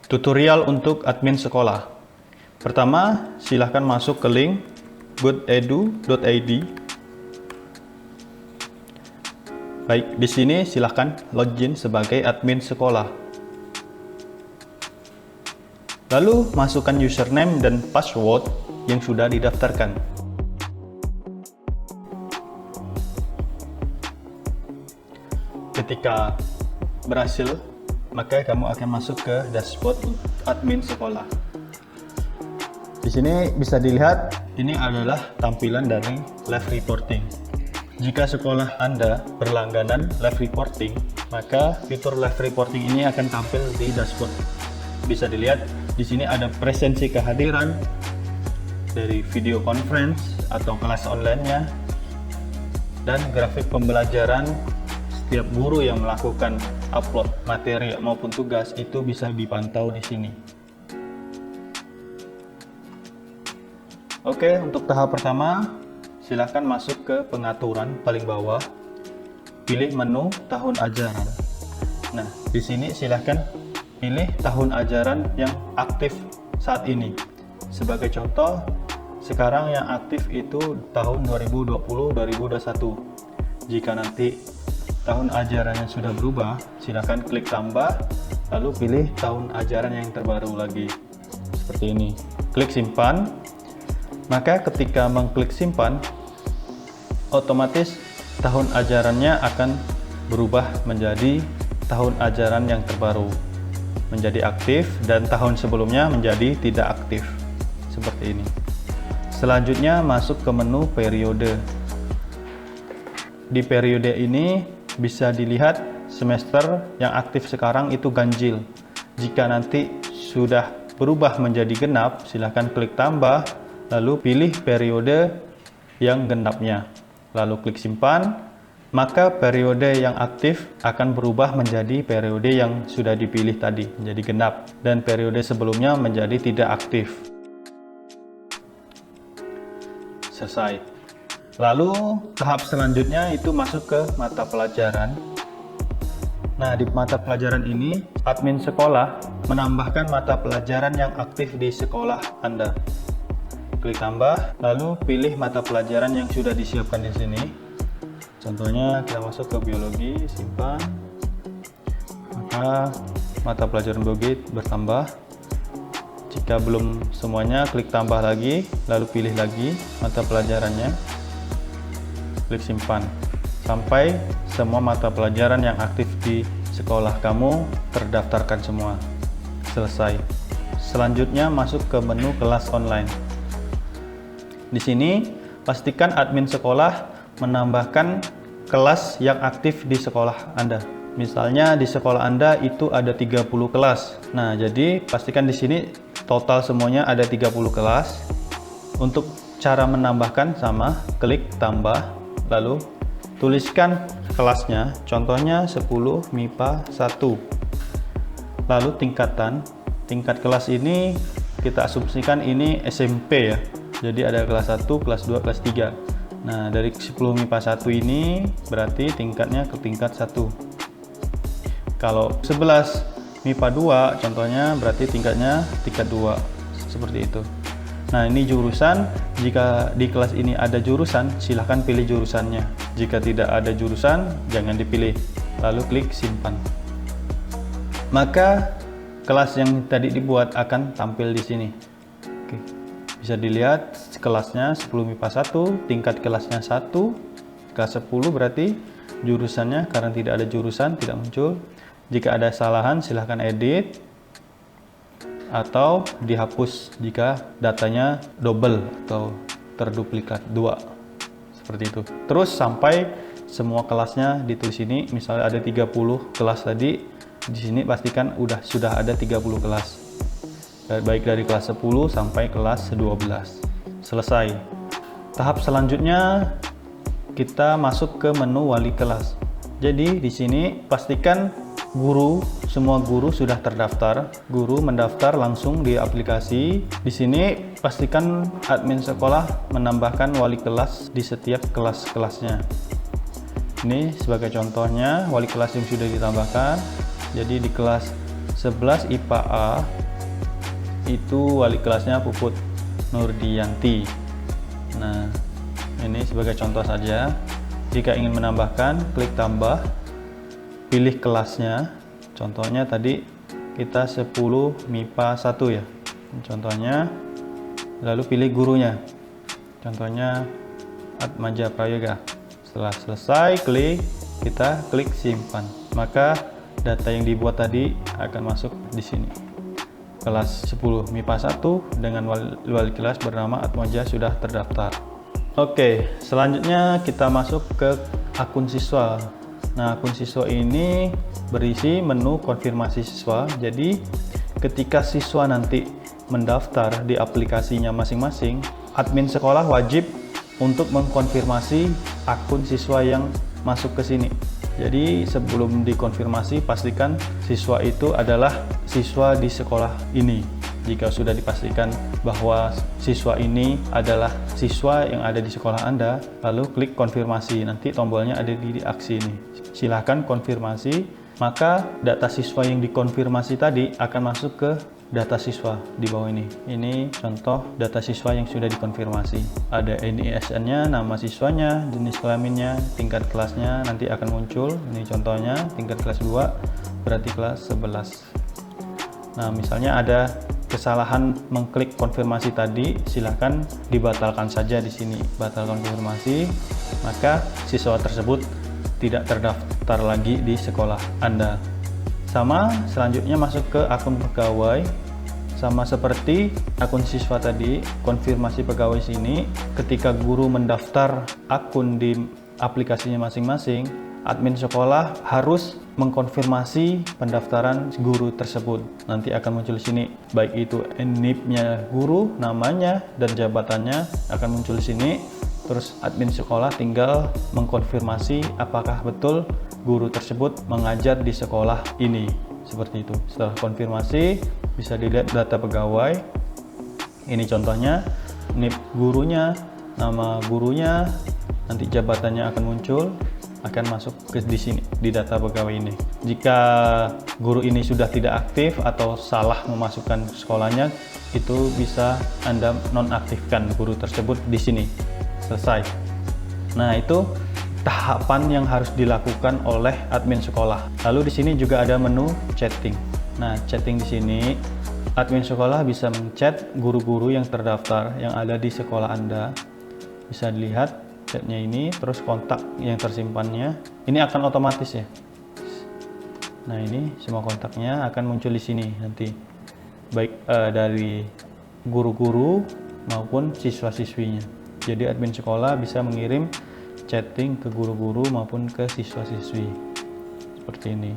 Tutorial untuk admin sekolah. Pertama, silahkan masuk ke link goedu.id. Baik, di sini silahkan login sebagai admin sekolah. Lalu masukkan username dan password yang sudah didaftarkan. Ketika berhasil, maka kamu akan masuk ke dashboard admin sekolah. Di sini bisa dilihat, ini adalah tampilan dari live reporting. Jika sekolah Anda berlangganan live reporting, maka fitur live reporting ini akan tampil di dashboard. Bisa dilihat, di sini ada presensi kehadiran dari video conference atau kelas online-nya, dan grafik pembelajaran setiap guru yang melakukan upload materi maupun tugas itu bisa dipantau di sini. Oke, untuk tahap pertama, silakan masuk ke pengaturan paling bawah, pilih menu tahun ajaran. Nah, di sini silakan pilih tahun ajaran yang aktif saat ini. Sebagai contoh, sekarang yang aktif itu tahun 2020-2021. Jika nanti tahun ajarannya sudah berubah, silakan klik tambah, lalu pilih tahun ajaran yang terbaru lagi. Seperti ini. Klik simpan. Maka ketika mengklik simpan, otomatis tahun ajarannya akan berubah menjadi tahun ajaran yang terbaru, menjadi aktif, dan tahun sebelumnya menjadi tidak aktif. Seperti ini. Selanjutnya masuk ke menu periode. Di periode ini bisa dilihat semester yang aktif sekarang itu ganjil. Jika nanti sudah berubah menjadi genap, silahkan klik tambah, lalu pilih periode yang genapnya. Lalu klik simpan, maka periode yang aktif akan berubah menjadi periode yang sudah dipilih tadi, menjadi genap. Dan periode sebelumnya menjadi tidak aktif. Selesai. Lalu tahap selanjutnya itu masuk ke mata pelajaran. Nah, di mata pelajaran ini, admin sekolah menambahkan mata pelajaran yang aktif di sekolah Anda. Klik tambah, lalu pilih mata pelajaran yang sudah disiapkan di sini. Contohnya kita masuk ke biologi, simpan. Maka mata pelajaran biologi bertambah. Jika belum semuanya, klik tambah lagi, lalu pilih lagi mata pelajarannya. Klik simpan. Sampai semua mata pelajaran yang aktif di sekolah kamu terdaftarkan semua. Selesai. Selanjutnya masuk ke menu kelas online. Di sini, pastikan admin sekolah menambahkan kelas yang aktif di sekolah Anda. Misalnya di sekolah Anda itu ada 30 kelas. Nah, jadi pastikan di sini total semuanya ada 30 kelas. Untuk cara menambahkan sama, klik tambah, lalu tuliskan kelasnya, contohnya 10 MIPA 1. Lalu tingkat kelas ini kita asumsikan ini SMP ya. Jadi ada kelas 1, kelas 2, kelas 3. Nah, dari 10 MIPA 1 ini berarti tingkatnya ke tingkat 1. Kalau 11 MIPA 2 contohnya berarti tingkatnya tingkat 2. Seperti itu. Nah, ini jurusan. Jika di kelas ini ada jurusan, silahkan pilih jurusannya. Jika tidak ada jurusan, jangan dipilih. Lalu klik simpan. Maka kelas yang tadi dibuat akan tampil di sini. Oke. Bisa dilihat kelasnya 10 MIPA 1, tingkat kelasnya 1, kelas 10 berarti jurusannya, karena tidak ada jurusan tidak muncul. Jika ada kesalahan silahkan edit atau dihapus jika datanya double atau terduplikat 2. Seperti itu. Terus sampai semua kelasnya ditulis ini, misalnya ada 30 kelas tadi, di sini pastikan sudah ada 30 kelas. Baik dari kelas 10 sampai kelas 12. Selesai. Tahap selanjutnya kita masuk ke menu wali kelas. Jadi di sini pastikan semua guru sudah terdaftar. Guru mendaftar langsung di aplikasi. Di sini pastikan admin sekolah menambahkan wali kelas di setiap kelas-kelasnya. Ini sebagai contohnya wali kelas yang sudah ditambahkan. Jadi di kelas 11 IPA A itu wali kelasnya Puput Nurdianti. Nah, ini sebagai contoh saja. Jika ingin menambahkan, klik tambah, pilih kelasnya. Contohnya tadi kita 10 MIPA 1 ya. Contohnya, lalu pilih gurunya. Contohnya Atmaja Prayoga. Setelah selesai, kita klik simpan. Maka data yang dibuat tadi akan masuk di sini. Kelas 10 MIPA 1 dengan wali kelas bernama Atmaja sudah terdaftar. Oke, selanjutnya kita masuk ke akun siswa. Nah, akun siswa ini berisi menu konfirmasi siswa. Jadi, ketika siswa nanti mendaftar di aplikasinya masing-masing, admin sekolah wajib untuk mengkonfirmasi akun siswa yang masuk ke sini. Jadi sebelum dikonfirmasi, pastikan siswa itu adalah siswa di sekolah ini. Jika sudah dipastikan bahwa siswa ini adalah siswa yang ada di sekolah Anda, lalu klik konfirmasi. Nanti tombolnya ada di aksi ini. Silahkan konfirmasi, maka data siswa yang dikonfirmasi tadi akan masuk ke data siswa di bawah ini. Ini contoh data siswa yang sudah dikonfirmasi. Ada NISN-nya, nama siswanya, jenis kelaminnya, tingkat kelasnya nanti akan muncul. Ini contohnya tingkat kelas 2 berarti kelas 11. Nah, misalnya ada kesalahan mengklik konfirmasi tadi, silahkan dibatalkan saja di sini. Batalkan konfirmasi, maka siswa tersebut tidak terdaftar lagi di sekolah Anda. Sama, selanjutnya masuk ke akun pegawai. Sama seperti akun siswa tadi, konfirmasi pegawai sini, ketika guru mendaftar akun di aplikasinya masing-masing, admin sekolah harus mengkonfirmasi pendaftaran guru tersebut. Nanti akan muncul di sini, baik itu NIP-nya guru, namanya, dan jabatannya akan muncul di sini. Terus admin sekolah tinggal mengkonfirmasi apakah betul guru tersebut mengajar di sekolah ini. Seperti itu. Setelah konfirmasi, bisa dilihat data pegawai. Ini contohnya, NIP gurunya, nama gurunya, nanti jabatannya akan muncul, akan masuk ke di sini di data pegawai ini. Jika guru ini sudah tidak aktif atau salah memasukkan sekolahnya, itu bisa Anda nonaktifkan guru tersebut di sini. Selesai. Nah, itu tahapan yang harus dilakukan oleh admin sekolah. Lalu di sini juga ada menu chatting. Nah, chatting di sini admin sekolah bisa menchat guru-guru yang terdaftar yang ada di sekolah Anda. Bisa dilihat chatnya ini, terus kontak yang tersimpannya. Ini akan otomatis ya. Nah, ini semua kontaknya akan muncul di sini nanti. Baik dari guru-guru maupun siswa-siswinya. Jadi admin sekolah bisa mengirim chatting ke guru-guru maupun ke siswa-siswi seperti ini.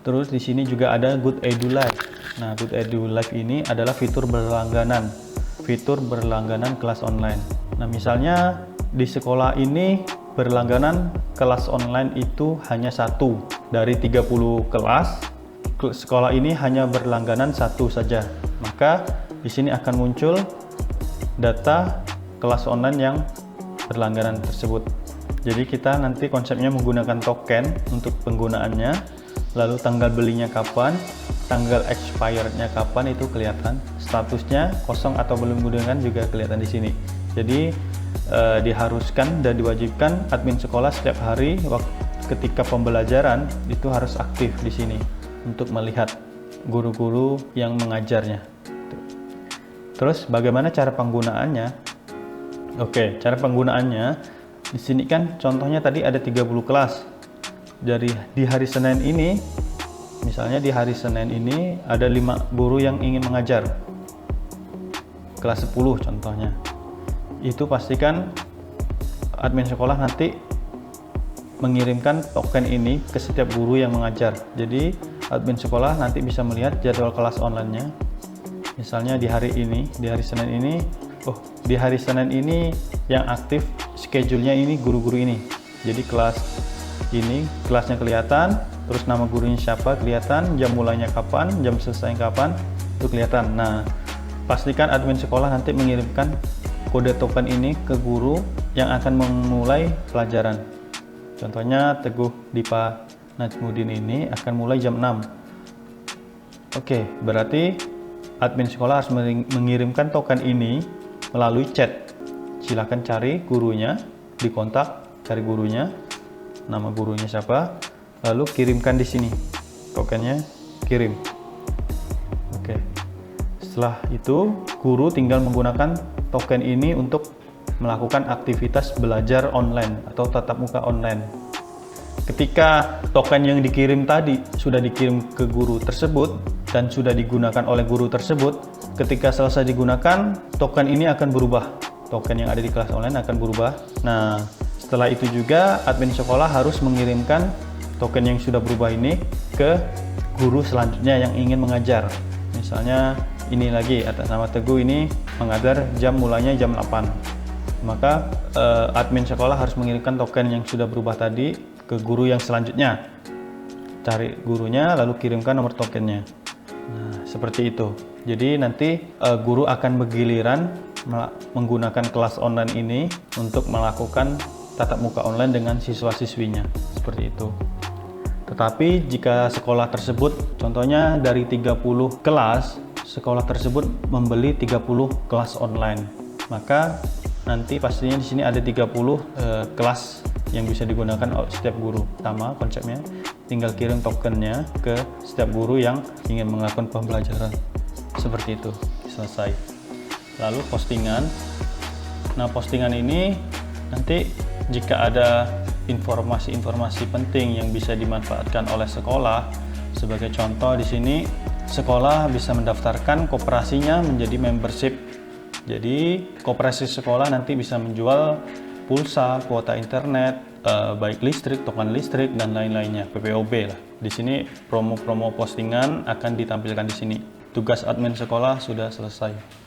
Terus di sini juga ada Good Edu Live. Nah, Good Edu Live ini adalah fitur berlangganan kelas online. Nah, misalnya di sekolah ini berlangganan kelas online itu hanya 1 dari 30 kelas. Sekolah ini hanya berlangganan 1 saja. Maka di sini akan muncul data kelas online yang berlangganan tersebut. Jadi kita nanti konsepnya menggunakan token untuk penggunaannya, lalu tanggal belinya kapan, tanggal expirednya kapan itu kelihatan, statusnya kosong atau belum menggunakan juga kelihatan di sini. Jadi diharuskan dan diwajibkan admin sekolah setiap hari ketika pembelajaran itu harus aktif di sini untuk melihat guru-guru yang mengajarnya. Terus bagaimana cara penggunaannya? Oke, cara penggunaannya di sini kan contohnya tadi ada 30 kelas. Jadi di hari Senin ini, misalnya di hari Senin ini ada 5 guru yang ingin mengajar. Kelas 10 contohnya. Itu pastikan admin sekolah nanti mengirimkan token ini ke setiap guru yang mengajar. Jadi admin sekolah nanti bisa melihat jadwal kelas online-nya. Misalnya di hari ini, di hari Senin ini, di hari Senin ini yang aktif schedule-nya ini guru-guru ini. Jadi kelas ini kelasnya kelihatan, terus nama gurunya siapa kelihatan, jam mulainya kapan, jam selesainya kapan itu kelihatan. Nah, pastikan admin sekolah nanti mengirimkan kode token ini ke guru yang akan memulai pelajaran. Contohnya Teguh Dipa Najmudin ini akan mulai jam 6. Oke, berarti admin sekolah harus mengirimkan token ini melalui chat. Silahkan cari gurunya, dikontak, cari gurunya, nama gurunya siapa, lalu kirimkan di sini tokennya, kirim. Oke, setelah itu guru tinggal menggunakan token ini untuk melakukan aktivitas belajar online atau tatap muka online. Ketika token yang dikirim tadi sudah dikirim ke guru tersebut dan sudah digunakan oleh guru tersebut, ketika selesai digunakan, token ini akan berubah. Token yang ada di kelas online akan berubah. Nah, setelah itu juga admin sekolah harus mengirimkan token yang sudah berubah ini ke guru selanjutnya yang ingin mengajar. Misalnya ini lagi, atas nama Teguh ini mengajar mulainya jam 8. Maka admin sekolah harus mengirimkan token yang sudah berubah tadi ke guru yang selanjutnya. Cari gurunya lalu kirimkan nomor tokennya. Nah, seperti itu. Jadi nanti guru akan bergiliran menggunakan kelas online ini untuk melakukan tatap muka online dengan siswa-siswinya. Seperti itu. Tetapi jika sekolah tersebut, contohnya dari 30 kelas, sekolah tersebut membeli 30 kelas online, maka nanti pastinya di sini ada 30 kelas yang bisa digunakan oleh setiap guru. Sama konsepnya, tinggal kirim tokennya ke setiap guru yang ingin melakukan pembelajaran. Seperti itu, selesai. Lalu postingan. Nah, postingan ini nanti jika ada informasi-informasi penting yang bisa dimanfaatkan oleh sekolah, sebagai contoh di sini sekolah bisa mendaftarkan koperasinya menjadi membership. Jadi koperasi sekolah nanti bisa menjual pulsa, kuota internet, baik listrik, token listrik dan lain-lainnya, PPOB lah. Di sini promo-promo postingan akan ditampilkan di sini. Tugas admin sekolah sudah selesai.